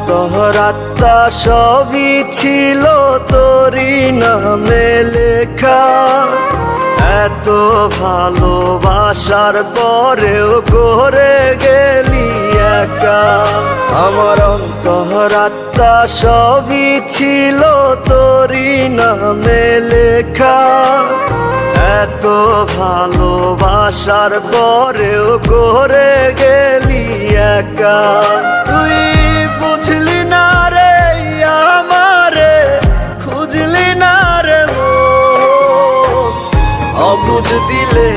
অন্তরাত্মা সবই ছিল তোরই নামে লেখা। এত ভালোবাসার পরেও করে গেলি একা। আমার অন্তরাত্মা সবই ছিল তোরই নামে লেখা। এত ভালোবাসার পরেও করে গেলি একা। তুই বুঝলি না রে আমারে, খুঁজলি না রে মন। অবুঝ দিলে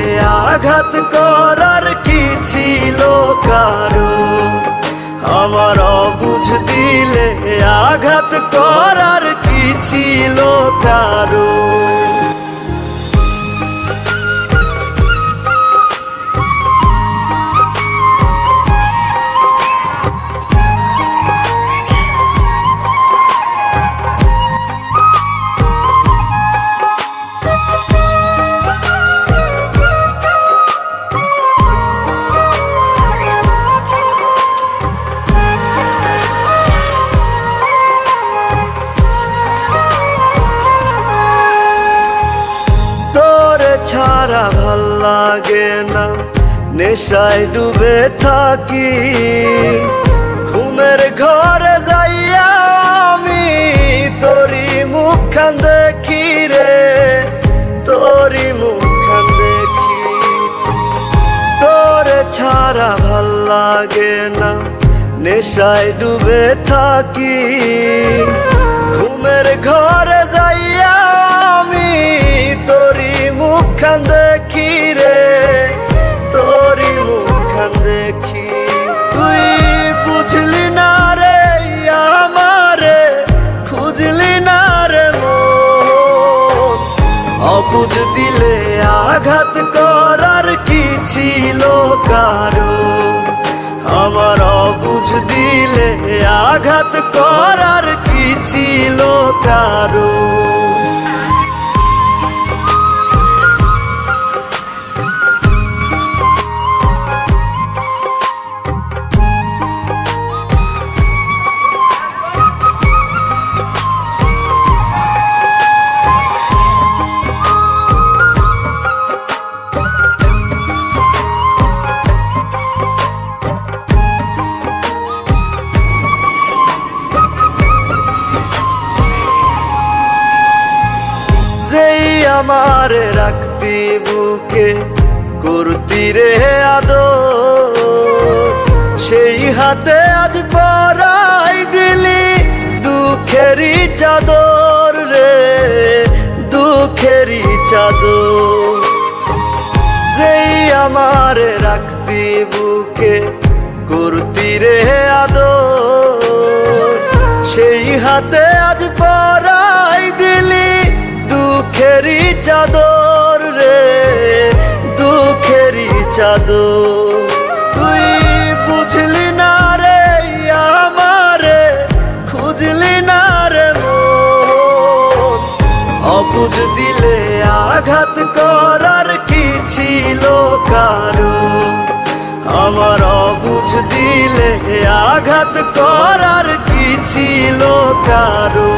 আঘাত করার কি ছিল কারো? আমার অবুঝ দিলে আঘাত করার কি ছিল কারো? ছাড়া ভাল লাগে না, নেশায় ডুবে থাকি। ঘুমের ঘরে যাইয়া আমি তোরি মুখখান দেখি রে, তোরি মুখখান দেখি। তোরে ছাড়া ভাল লাগে না, নেশায় ডুবে থাকি। ঘুমের ঘরে যাইয়া আমি তোরি মুখখান দেখি রে, তোরি মুখখান দেখি। তুই বুঝলি না রে আমারে, খুঁজলি না রে মন। অবুঝ দিলে আঘাত করার কি ছিল কারো? আমার অবুঝ দিলে আঘাত করার কি ছিল কারো? আমারে রাখতি বুকে করতি রে আদর, সেই হাতে আজ পরাই দিলি দুঃখেরই চাদর রে, দুঃখেরই চাদর। যেই আমারে রাখতি বুকে করতি রে আদর, সেই হাতে আজ পরাই দিলি দুঃখেরই চাদর রে, দুঃখেরই চাদর। তুই বুঝলি না রে আমারে, খুঁজলি না রে মন। অবুঝ দিলে আঘাত করার কি ছিল কারো? আমার অবুঝ দিলে আঘাত করার কি ছিল কারো?